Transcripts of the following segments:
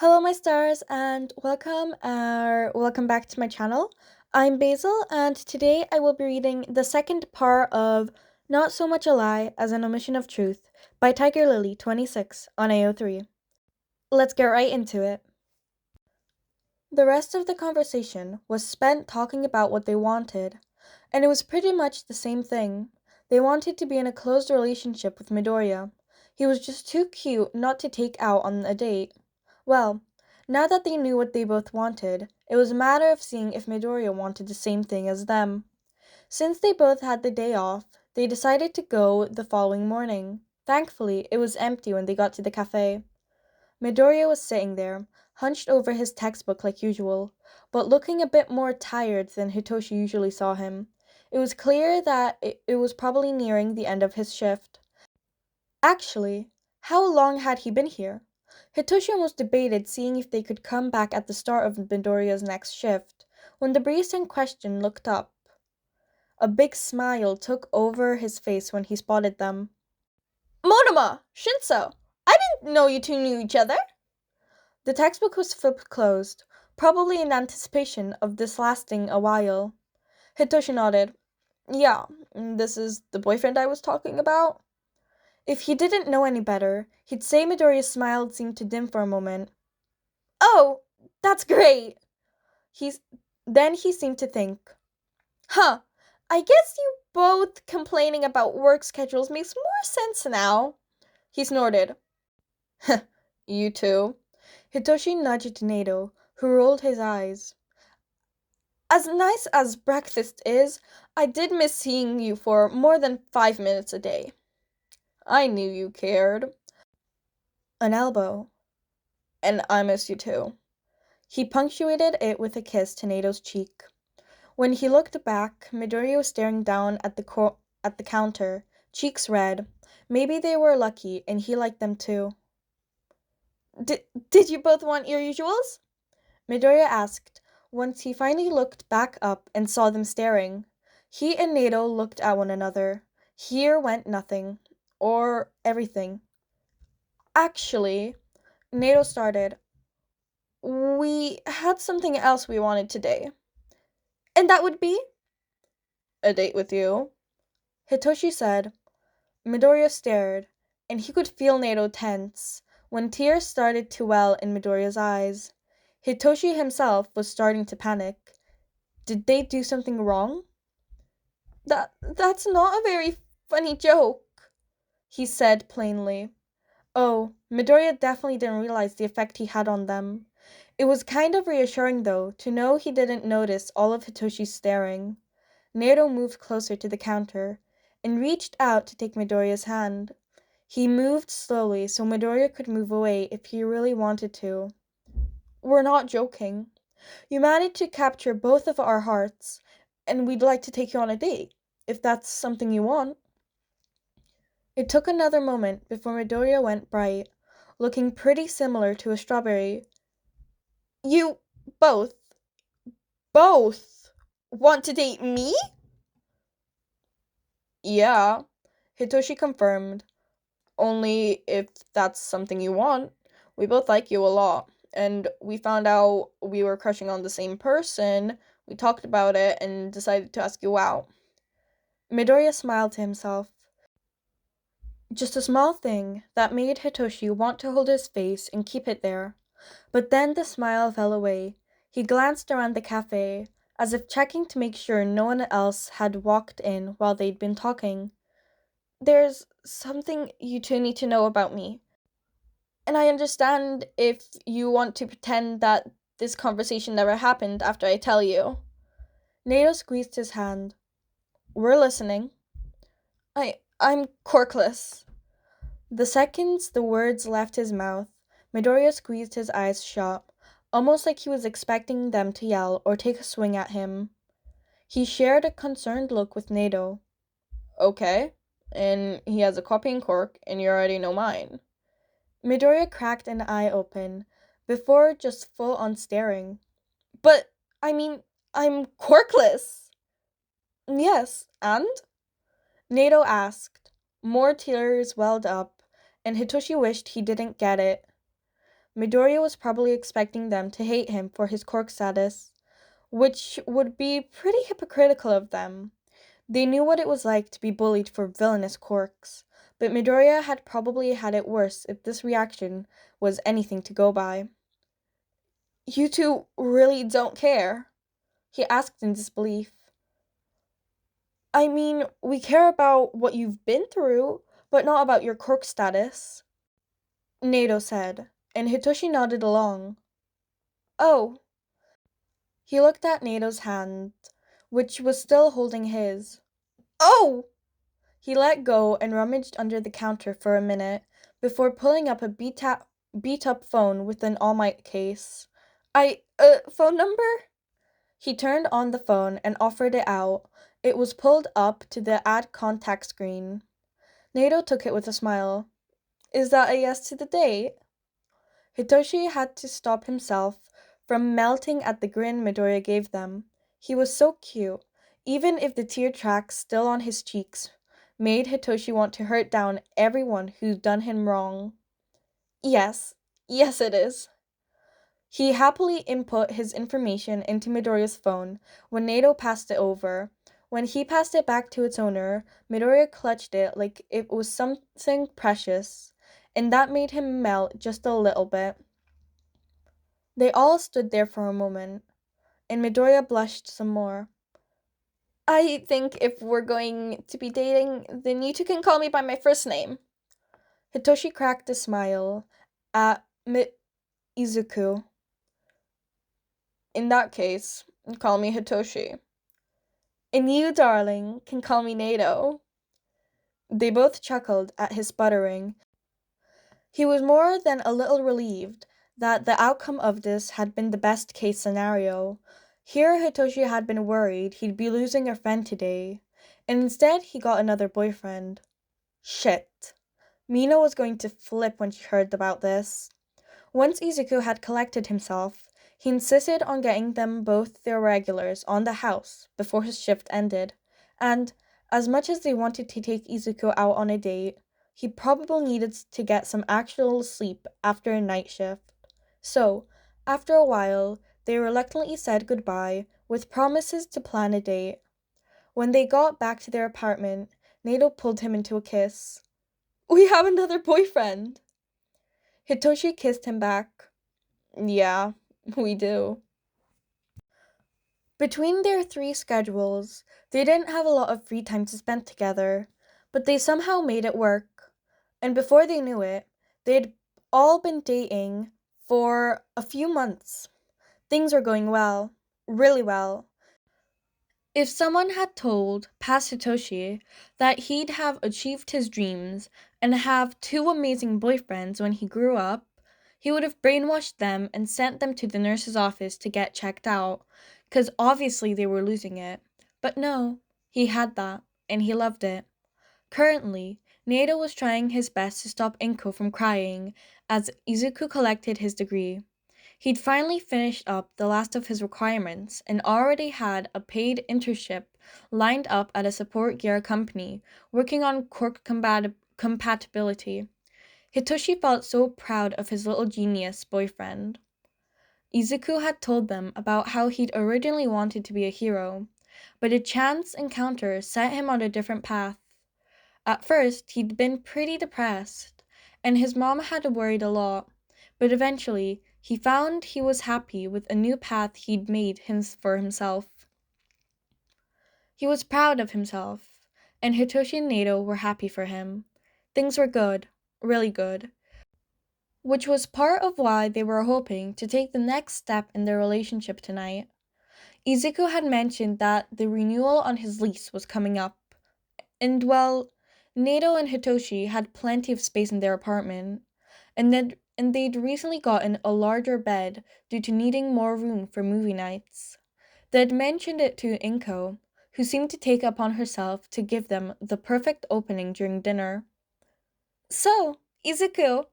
Hello, my stars, and welcome back to my channel. I'm Basil, and today I will be reading the second part of Not So Much a Lie as an Omission of Truth by Tiger Lily 26 on AO3. Let's get right into it. The rest of the conversation was spent talking about what they wanted, and it was pretty much the same thing. They wanted to be in a closed relationship with Midoriya. He was just too cute not to take out on a date. Well, now that they knew what they both wanted, it was a matter of seeing if Midoriya wanted the same thing as them. Since they both had the day off, they decided to go the following morning. Thankfully, it was empty when they got to the cafe. Midoriya was sitting there, hunched over his textbook like usual, but looking a bit more tired than Hitoshi usually saw him. It was clear that it was probably nearing the end of his shift. Actually, how long had he been here? Hitoshi almost debated seeing if they could come back at the start of Midoriya's next shift, when the barista in question looked up. A big smile took over his face when he spotted them. Monoma! Shinsou! I didn't know you two knew each other! The textbook was flipped closed, probably in anticipation of this lasting a while. Hitoshi nodded. Yeah, this is the boyfriend I was talking about. If he didn't know any better, he'd say Midoriya's smile seemed to dim for a moment. Oh, that's great! Then he seemed to think. Huh, I guess you both complaining about work schedules makes more sense now. He snorted. You too. Hitoshi nudged Nato, who rolled his eyes. As nice as breakfast is, I did miss seeing you for more than 5 minutes a day. I knew you cared. An elbow. And I miss you too. He punctuated it with a kiss to Nato's cheek. When he looked back, Midoriya was staring down at the counter, cheeks red. Maybe they were lucky, and he liked them too. Did you both want your usuals? Midoriya asked, once he finally looked back up and saw them staring. He and Nato looked at one another. Here went nothing. Or everything. Actually, Nato started. We had something else we wanted today. And that would be? A date with you. Hitoshi said. Midoriya stared, and he could feel Nato tense, when tears started to well in Midoriya's eyes. Hitoshi himself was starting to panic. Did they do something wrong? That's not a very funny joke, he said plainly. Oh, Midoriya definitely didn't realize the effect he had on them. It was kind of reassuring, though, to know he didn't notice all of Hitoshi's staring. Nato moved closer to the counter and reached out to take Midoriya's hand. He moved slowly so Midoriya could move away if he really wanted to. We're not joking. You managed to capture both of our hearts, and we'd like to take you on a date, if that's something you want. It took another moment before Midoriya went bright, looking pretty similar to a strawberry. You both want to date me? Yeah, Hitoshi confirmed. Only if that's something you want. We both like you a lot, and we found out we were crushing on the same person. We talked about it and decided to ask you out. Midoriya smiled to himself. Just a small thing that made Hitoshi want to hold his face and keep it there. But then the smile fell away. He glanced around the cafe, as if checking to make sure no one else had walked in while they'd been talking. There's something you two need to know about me. And I understand if you want to pretend that this conversation never happened after I tell you. Nato squeezed his hand. We're listening. I'm corkless. The seconds the words left his mouth, Midoriya squeezed his eyes shut, almost like he was expecting them to yell or take a swing at him. He shared a concerned look with Nato. Okay, and he has a copy and cork, and you already know mine. Midoriya cracked an eye open, before just full-on staring. But, I'm corkless. Yes, and? Nato asked. More tears welled up, and Hitoshi wished he didn't get it. Midoriya was probably expecting them to hate him for his quirk status, which would be pretty hypocritical of them. They knew what it was like to be bullied for villainous quirks, but Midoriya had probably had it worse if this reaction was anything to go by. You two really don't care? He asked in disbelief. I mean, we care about what you've been through, but not about your quirk status, Nato said, and Hitoshi nodded along. Oh. He looked at Nato's hand, which was still holding his. Oh! He let go and rummaged under the counter for a minute before pulling up a beat-up phone with an All Might case. Phone number? He turned on the phone and offered it out. It was pulled up to the add contact screen. Nato took it with a smile. Is that a yes to the date? Hitoshi had to stop himself from melting at the grin Midoriya gave them. He was so cute, even if the tear tracks still on his cheeks made Hitoshi want to hurt down everyone who'd done him wrong. Yes it is. He happily input his information into Midoriya's phone when Nato passed it over. When he passed it back to its owner, Midoriya clutched it like it was something precious, and that made him melt just a little bit. They all stood there for a moment, and Midoriya blushed some more. I think if we're going to be dating, then you two can call me by my first name. Hitoshi cracked a smile at Izuku. In that case, call me Hitoshi. And you, darling, can call me Nato. They both chuckled at his sputtering. He was more than a little relieved that the outcome of this had been the best case scenario. Here Hitoshi had been worried he'd be losing a friend today, and instead he got another boyfriend. Shit. Mina was going to flip when she heard about this. Once Izuku had collected himself, he insisted on getting them both their regulars on the house before his shift ended, and, as much as they wanted to take Izuku out on a date, he probably needed to get some actual sleep after a night shift. So, after a while, they reluctantly said goodbye with promises to plan a date. When they got back to their apartment, Nato pulled him into a kiss. We have another boyfriend! Hitoshi kissed him back. Yeah, we do. Between their 3 schedules, they didn't have a lot of free time to spend together, but they somehow made it work. And before they knew it, they'd all been dating for a few months. Things were going well, really well. If someone had told past Hitoshi that he'd have achieved his dreams and have 2 amazing boyfriends when he grew up, he would have brainwashed them and sent them to the nurse's office to get checked out, 'cause obviously they were losing it. But no, he had that, and he loved it. Currently, Nato was trying his best to stop Inko from crying as Izuku collected his degree. He'd finally finished up the last of his requirements and already had a paid internship lined up at a support gear company working on quirk compatibility. Hitoshi felt so proud of his little genius boyfriend. Izuku had told them about how he'd originally wanted to be a hero, but a chance encounter set him on a different path. At first, he'd been pretty depressed, and his mom had worried a lot, but eventually, he found he was happy with a new path he'd made for himself. He was proud of himself, and Hitoshi and Nato were happy for him. Things were good, really good, which was part of why they were hoping to take the next step in their relationship tonight. Izuku had mentioned that the renewal on his lease was coming up, and well, Nato and Hitoshi had plenty of space in their apartment, and they'd recently gotten a larger bed due to needing more room for movie nights. They'd mentioned it to Inko, who seemed to take upon herself to give them the perfect opening during dinner. So, Izuku,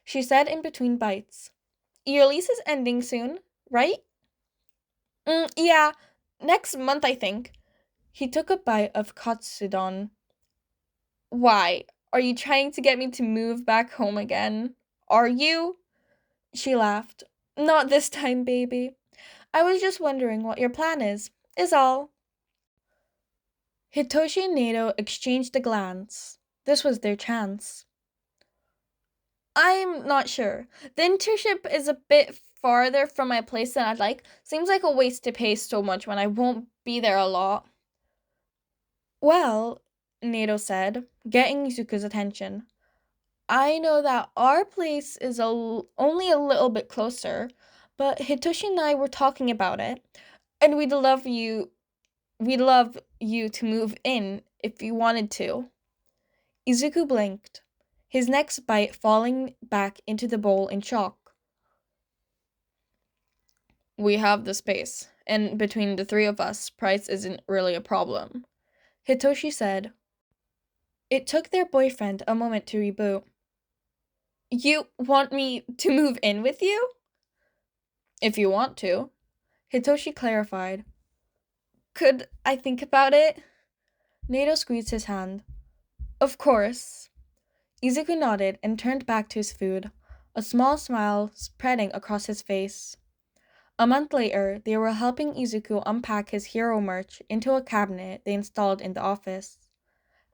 she said in between bites, your lease is ending soon, right? Yeah, next month I think. He took a bite of katsudon. Why? Are you trying to get me to move back home again? Are you? She laughed. Not this time, baby. I was just wondering what your plan is all. Hitoshi and Nato exchanged a glance. This was their chance. I'm not sure. The internship is a bit farther from my place than I'd like. Seems like a waste to pay so much when I won't be there a lot. Well, Nato said, getting Izuku's attention. I know that our place is only a little bit closer, but Hitoshi and I were talking about it, and we'd love you to move in if you wanted to. Izuku blinked, his next bite falling back into the bowl in shock. We have the space, and between the three of us, price isn't really a problem, Hitoshi said. It took their boyfriend a moment to reboot. You want me to move in with you? If you want to, Hitoshi clarified. Could I think about it? Nato squeezed his hand. Of course. Izuku nodded and turned back to his food, a small smile spreading across his face. A month later, they were helping Izuku unpack his hero merch into a cabinet they installed in the office.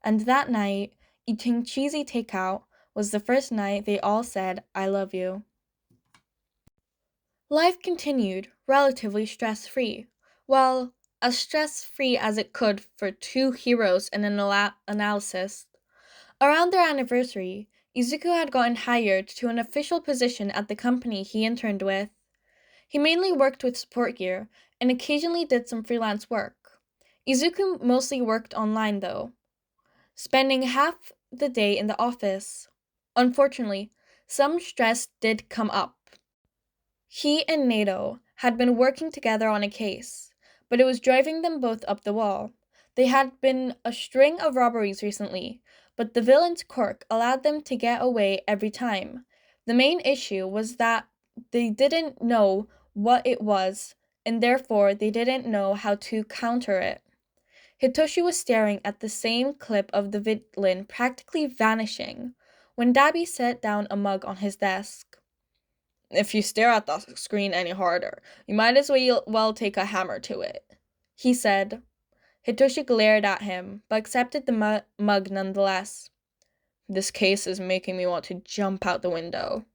And that night, eating cheesy takeout was the first night they all said, I love you. Life continued, relatively stress-free. Well, as stress-free as it could for two heroes and an analyst. Around their anniversary, Izuku had gotten hired to an official position at the company he interned with. He mainly worked with support gear and occasionally did some freelance work. Izuku mostly worked online though, spending half the day in the office. Unfortunately, some stress did come up. He and Nato had been working together on a case, but it was driving them both up the wall. They had been a string of robberies recently, but the villain's quirk allowed them to get away every time. The main issue was that they didn't know what it was, and therefore they didn't know how to counter it. Hitoshi was staring at the same clip of the villain practically vanishing when Dabi set down a mug on his desk. If you stare at the screen any harder, you might as well take a hammer to it, he said. Hitoshi glared at him, but accepted the mug nonetheless. This case is making me want to jump out the window.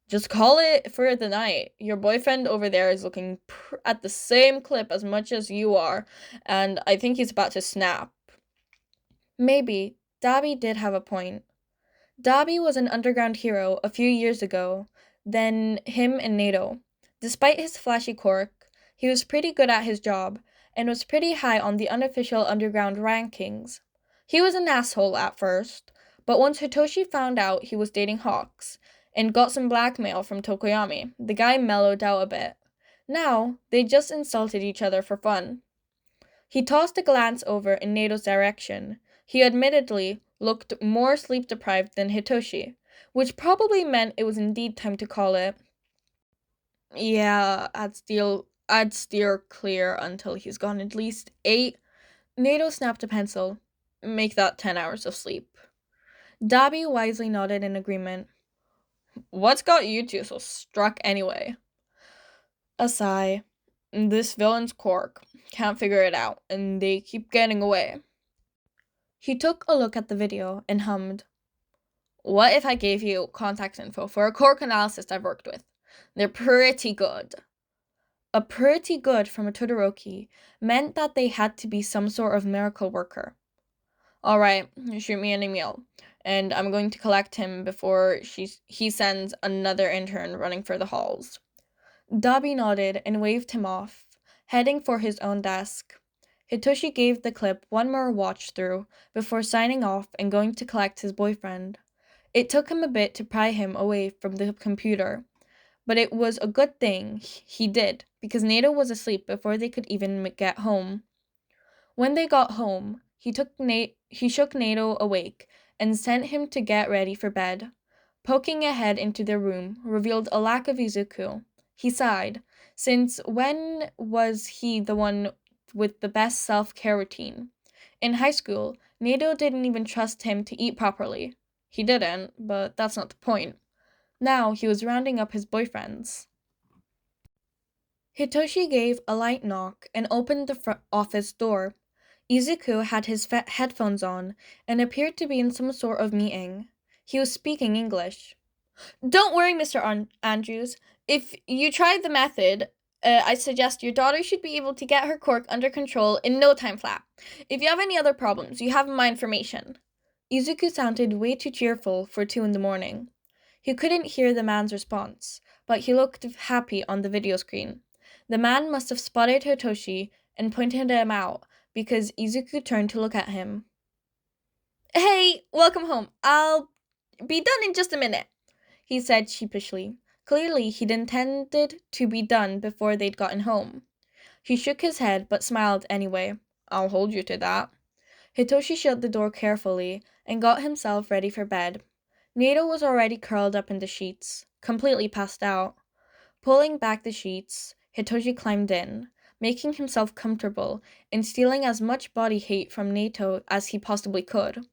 Just call it for the night. Your boyfriend over there is looking at the same clip as much as you are, and I think he's about to snap. Maybe. Dabi did have a point. Dabi was an underground hero a few years ago, then him and Nato. Despite his flashy quirk, he was pretty good at his job, and was pretty high on the unofficial underground rankings. He was an asshole at first, but once Hitoshi found out he was dating Hawks, and got some blackmail from Tokoyami, the guy mellowed out a bit. Now, they just insulted each other for fun. He tossed a glance over in Nato's direction. He admittedly looked more sleep-deprived than Hitoshi, which probably meant it was indeed time to call it. Yeah, I'd steer clear until he's gone at least 8. Nato snapped a pencil. Make that 10 hours of sleep. Dabi wisely nodded in agreement. What's got you two so struck anyway? A sigh. This villain's quirk. Can't figure it out, and they keep getting away. He took a look at the video and hummed. What if I gave you contact info for a quirk analysis I've worked with? They're pretty good. A pretty good from a Todoroki meant that they had to be some sort of miracle worker. Alright, shoot me an email, and I'm going to collect him before he sends another intern running for the halls. Dabi nodded and waved him off, heading for his own desk. Hitoshi gave the clip one more watch through before signing off and going to collect his boyfriend. It took him a bit to pry him away from the computer, but it was a good thing he did, because Nato was asleep before they could even get home. When they got home, he shook Nato awake and sent him to get ready for bed. Poking a head into their room revealed a lack of Izuku. He sighed, since when was he the one with the best self-care routine? In high school, Nato didn't even trust him to eat properly. He didn't, but that's not the point. Now he was rounding up his boyfriends. Hitoshi gave a light knock and opened the office door. Izuku had his headphones on and appeared to be in some sort of meeting. He was speaking English. Don't worry, Mr. Andrews. If you try the method, I suggest your daughter should be able to get her quirk under control in no time flat. If you have any other problems, you have my information. Izuku sounded way too cheerful for 2 in the morning. He couldn't hear the man's response, but he looked happy on the video screen. The man must have spotted Hitoshi and pointed him out, because Izuku turned to look at him. Hey, welcome home. I'll be done in just a minute, he said sheepishly. Clearly, he'd intended to be done before they'd gotten home. He shook his head, but smiled anyway. I'll hold you to that. Hitoshi shut the door carefully and got himself ready for bed. Nato was already curled up in the sheets, completely passed out. Pulling back the sheets, Hitoshi climbed in, making himself comfortable and stealing as much body heat from Nato as he possibly could.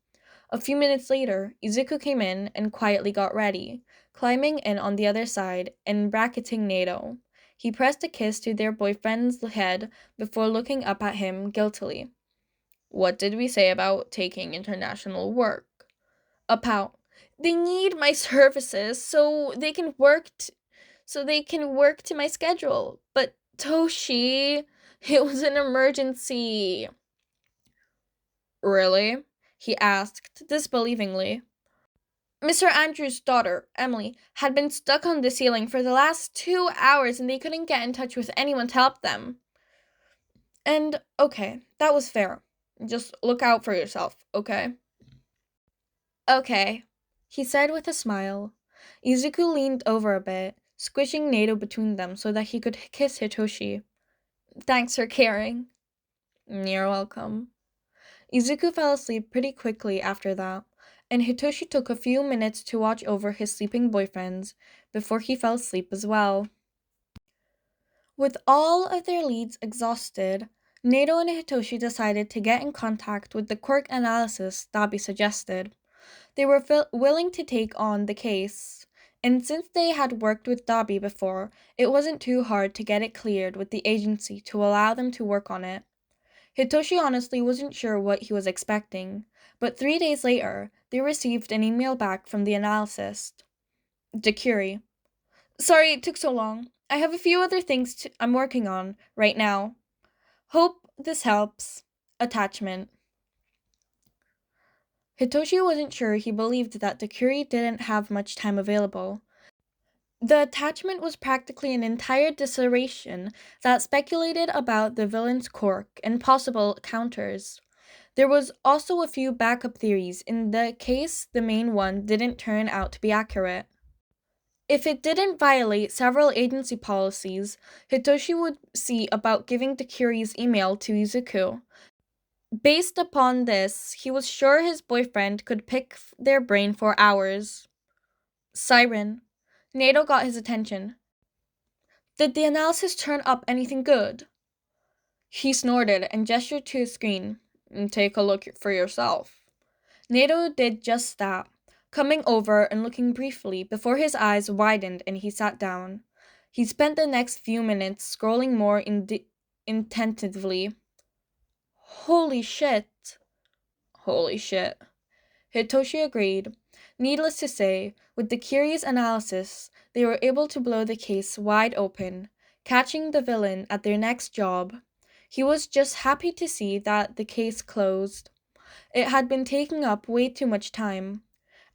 A few minutes later, Izuku came in and quietly got ready, climbing in on the other side and bracketing Nato. He pressed a kiss to their boyfriend's head before looking up at him guiltily. What did we say about taking international work? A pout. They need my services so they can work to my schedule. But Toshi, it was an emergency. Really? He asked, disbelievingly. Mr. Andrews' daughter, Emily, had been stuck on the ceiling for the last 2 hours and they couldn't get in touch with anyone to help them. And, okay, that was fair. Just look out for yourself, okay? Okay, he said with a smile. Izuku leaned over a bit, squishing Nato between them so that he could kiss Hitoshi. Thanks for caring. You're welcome. Izuku fell asleep pretty quickly after that, and Hitoshi took a few minutes to watch over his sleeping boyfriends before he fell asleep as well. With all of their leads exhausted, Nato and Hitoshi decided to get in contact with the quirk analysis Dabi suggested. They were willing to take on the case, and since they had worked with Dabi before, it wasn't too hard to get it cleared with the agency to allow them to work on it. Hitoshi honestly wasn't sure what he was expecting, but 3 days later, they received an email back from the analyst. Dakuri. Sorry it took so long. I have a few other things I'm working on right now. Hope this helps. Attachment. Hitoshi wasn't sure he believed that Dakuri didn't have much time available. The attachment was practically an entire dissertation that speculated about the villain's quirk and possible counters. There was also a few backup theories in the case the main one didn't turn out to be accurate. If it didn't violate several agency policies, Hitoshi would see about giving Dakuri's email to Izuku. Based upon this, he was sure his boyfriend could pick their brain for hours. Siren. Nato got his attention. Did the analysis turn up anything good? He snorted and gestured to his screen. Take a look for yourself. Nato did just that, coming over and looking briefly before his eyes widened and he sat down. He spent the next few minutes scrolling more intensively. Holy shit. Holy shit. Hitoshi agreed. Needless to say, with the curious analysis, they were able to blow the case wide open, catching the villain at their next job. He was just happy to see that the case closed. It had been taking up way too much time.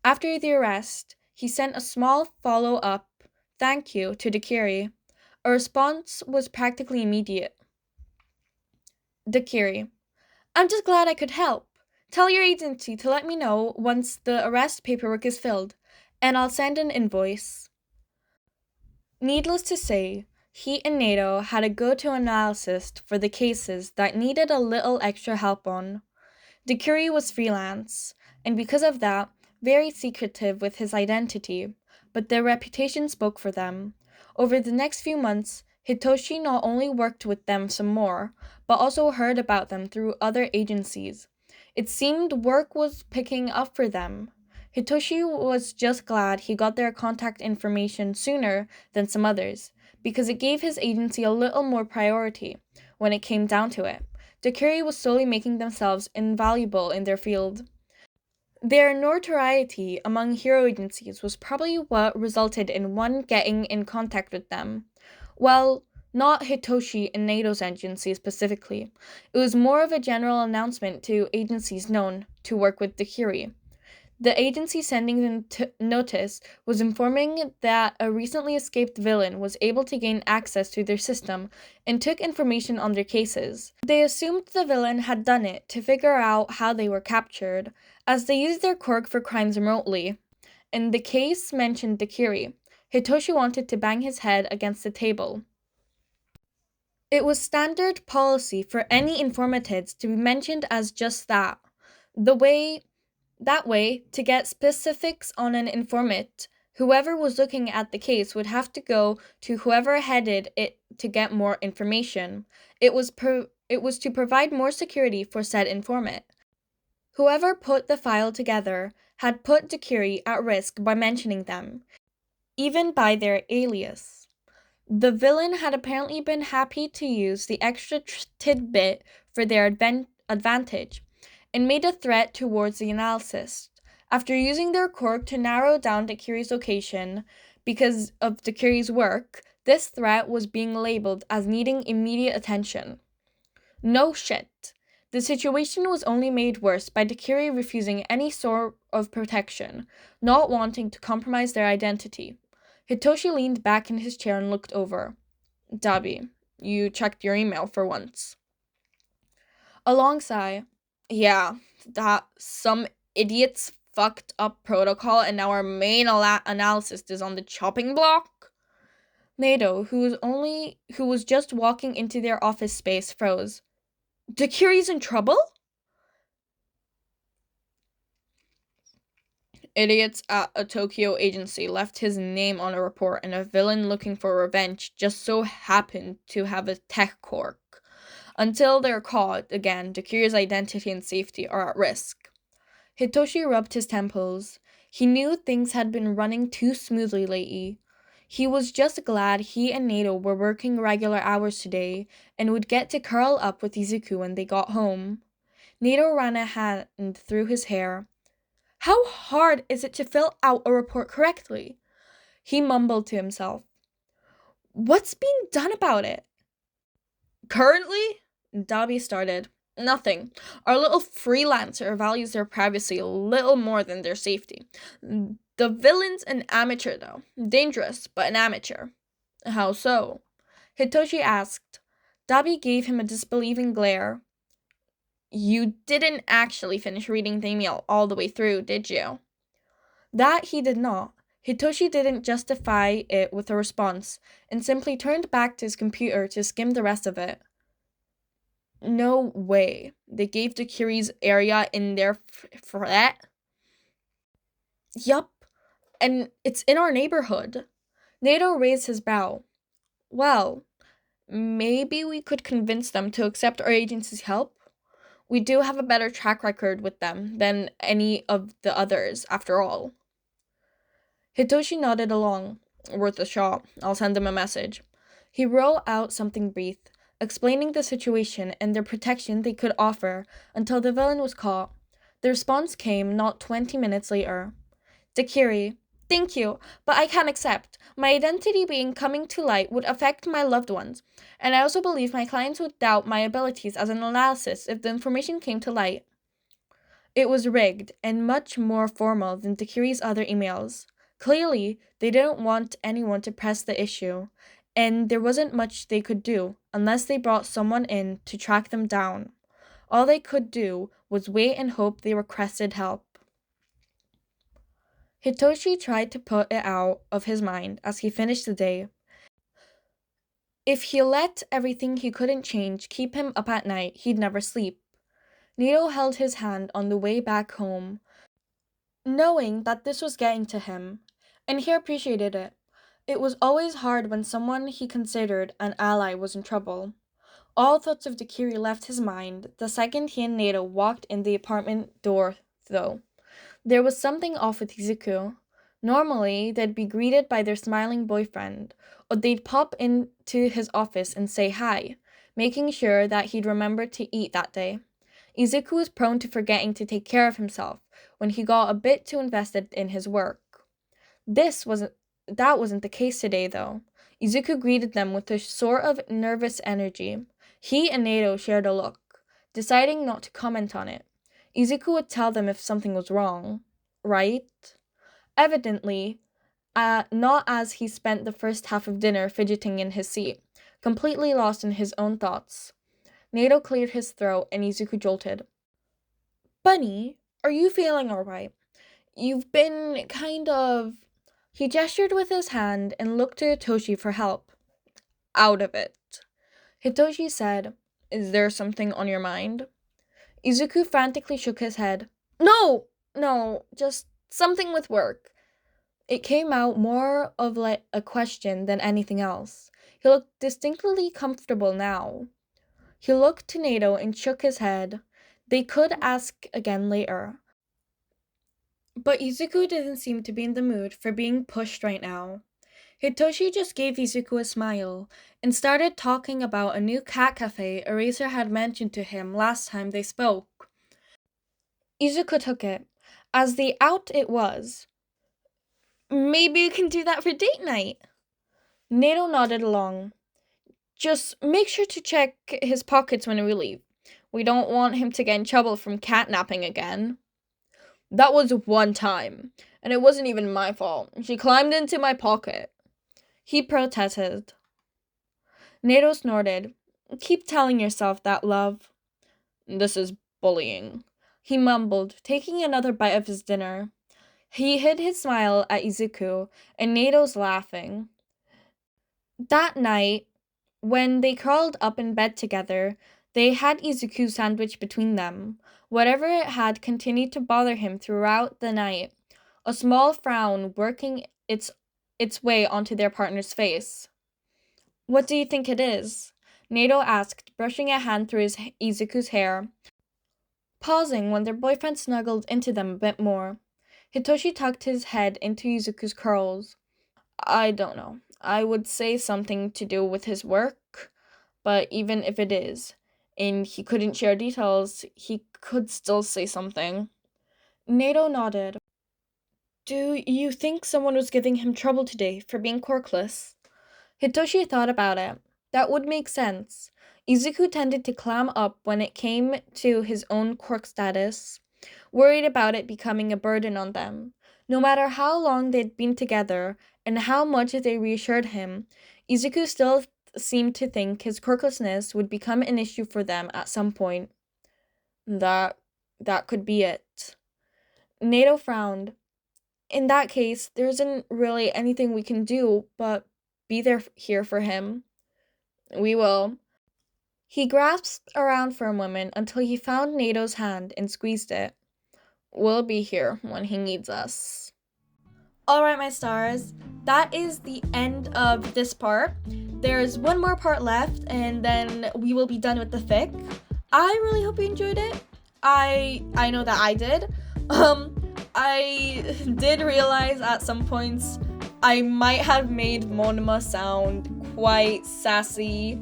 After the arrest, he sent a small follow-up thank you to Dakuri. A response was practically immediate. Dakuri. I'm just glad I could help. Tell your agency to let me know once the arrest paperwork is filled, and I'll send an invoice. Needless to say, he and Nato had a go-to analyst for the cases that needed a little extra help on. Dakuri was freelance, and because of that, very secretive with his identity, but their reputation spoke for them. Over the next few months, Hitoshi not only worked with them some more, but also heard about them through other agencies. It seemed work was picking up for them. Hitoshi was just glad he got their contact information sooner than some others, because it gave his agency a little more priority when it came down to it. The Curie was slowly making themselves invaluable in their field. Their notoriety among hero agencies was probably what resulted in one getting in contact with them. Well, not Hitoshi and Nato's agency specifically. It was more of a general announcement to agencies known to work with the Curie. The agency sending the notice was informing that a recently escaped villain was able to gain access to their system and took information on their cases. They assumed the villain had done it to figure out how they were captured, as they used their quirk for crimes remotely. And the case mentioned the Curie. Hitoshi wanted to bang his head against the table. It was standard policy for any informatids to be mentioned as just that. That way, to get specifics on an informant, whoever was looking at the case would have to go to whoever headed it to get more information. It was to provide more security for said informant. Whoever put the file together had put the Curie at risk by mentioning them, even by their alias. The villain had apparently been happy to use the extra tidbit for their advantage, and made a threat towards the analyst. After using their quirk to narrow down the Curie's location because of the Curie's work, this threat was being labeled as needing immediate attention. No shit. The situation was only made worse by the Curie refusing any sort of protection, not wanting to compromise their identity. Hitoshi leaned back in his chair and looked over. Dabi, you checked your email for once. A long sigh. Yeah, that some idiots fucked up protocol and now our main analysis is on the chopping block. Nato, who was just walking into their office space, froze. The Curie's in trouble? Idiots at a Tokyo agency left his name on a report, and a villain looking for revenge just so happened to have a tech quirk. Until they're caught again, the Curie's identity and safety are at risk. Hitoshi rubbed his temples. He knew things had been running too smoothly lately. He was just glad he and Nato were working regular hours today and would get to curl up with Izuku when they got home. Nato ran a hand through his hair. How hard is it to fill out a report correctly? He mumbled to himself. What's being done about it? Currently, Dabi started. Nothing. Our little freelancer values their privacy a little more than their safety. The villain's an amateur, though. Dangerous, but an amateur. How so? Hitoshi asked. Dabi gave him a disbelieving glare. You didn't actually finish reading the email all the way through, did you? That he did not. Hitoshi didn't justify it with a response, and simply turned back to his computer to skim the rest of it. No way. They gave the Curie's area in their flat? Yup. And it's in our neighborhood. Nato raised his brow. Well, maybe we could convince them to accept our agency's help. We do have a better track record with them than any of the others, after all. Hitoshi nodded along. Worth a shot. I'll send them a message. He wrote out something brief, explaining the situation and the protection they could offer until the villain was caught. The response came not 20 minutes later. The Curie. Thank you, but I can't accept. My identity being coming to light would affect my loved ones, and I also believe my clients would doubt my abilities as an analyst if the information came to light. It was rigged and much more formal than the Curie's other emails. Clearly, they didn't want anyone to press the issue, and there wasn't much they could do unless they brought someone in to track them down. All they could do was wait and hope they requested help. Hitoshi tried to put it out of his mind as he finished the day. If he let everything he couldn't change keep him up at night, he'd never sleep. Nato held his hand on the way back home, knowing that this was getting to him, and he appreciated it. It was always hard when someone he considered an ally was in trouble. All thoughts of the Curie left his mind the second he and Nato walked in the apartment door, though. There was something off with Izuku. Normally, they'd be greeted by their smiling boyfriend, or they'd pop into his office and say hi, making sure that he'd remembered to eat that day. Izuku was prone to forgetting to take care of himself when he got a bit too invested in his work. That wasn't the case today, though. Izuku greeted them with a sort of nervous energy. He and Nato shared a look, deciding not to comment on it. Izuku would tell them if something was wrong, right? Evidently, not as he spent the first half of dinner fidgeting in his seat, completely lost in his own thoughts. Nato cleared his throat and Izuku jolted. Bunny, are you feeling alright? You've been kind of... He gestured with his hand and looked to Hitoshi for help. Out of it. Hitoshi said, Is there something on your mind? Izuku frantically shook his head. No, just something with work. It came out more of like a question than anything else. He looked distinctly comfortable now. He looked to Nato and shook his head. They could ask again later. But Izuku didn't seem to be in the mood for being pushed right now. Hitoshi just gave Izuku a smile and started talking about a new cat cafe Eraser had mentioned to him last time they spoke. Izuku took it, as the out it was. Maybe you can do that for date night. Nato nodded along. Just make sure to check his pockets when we leave. We don't want him to get in trouble from catnapping again. That was one time, and it wasn't even my fault. She climbed into my pocket. He protested. Nato snorted. Keep telling yourself that, love. This is bullying, he mumbled, taking another bite of his dinner. He hid his smile at Izuku, and Nato's laughing. That night, when they curled up in bed together, they had Izuku's sandwich between them. Whatever it had continued to bother him throughout the night, a small frown working its way onto their partner's face. What do you think it is? Nato asked, brushing a hand through Izuku's hair, pausing when their boyfriend snuggled into them a bit more. Hitoshi tucked his head into Izuku's curls. I don't know. I would say something to do with his work, but even if it is, and he couldn't share details, he could still say something. Nato nodded. Do you think someone was giving him trouble today for being quirkless? Hitoshi thought about it. That would make sense. Izuku tended to clam up when it came to his own quirk status, worried about it becoming a burden on them. No matter how long they'd been together and how much they reassured him, Izuku still seemed to think his quirklessness would become an issue for them at some point. That could be it. Nato frowned. In that case, there isn't really anything we can do but be here for him. We will. He grasped around for a moment until he found Nato's hand and squeezed it. We'll be here when he needs us. Alright, my stars, that is the end of this part. There's one more part left, and then we will be done with the fic. I really hope you enjoyed it. I know that I did. I did realize at some points I might have made Monoma sound quite sassy.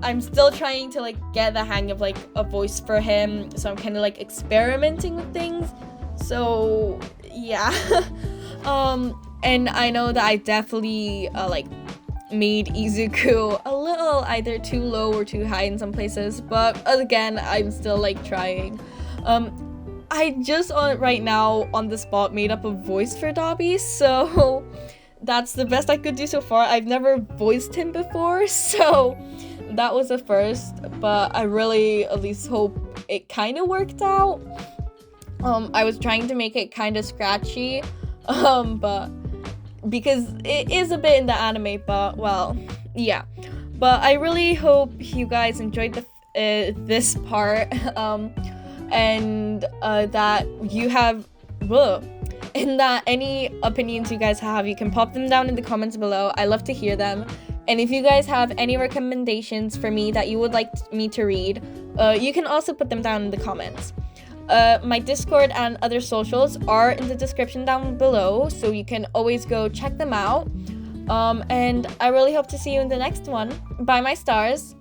I'm still trying to get the hang of a voice for him, so I'm kind of experimenting with things. So yeah. And I know that I definitely made Izuku a little either too low or too high in some places, but again, I'm still trying. I just right now on the spot made up a voice for Dobby, so that's the best I could do so far. I've never voiced him before, so that was a first, but I really at least hope it kind of worked out. I was trying to make it kind of scratchy, but because it is a bit in the anime, but well, yeah. But I really hope you guys enjoyed this part, and that you have, and that any opinions you guys have, you can pop them down in the comments below. I love to hear them. And if you guys have any recommendations for me that you would like me to read, you can also put them down in the comments. My Discord and other socials are in the description down below, so you can always go check them out. And I really hope to see you in the next one. Bye, my stars.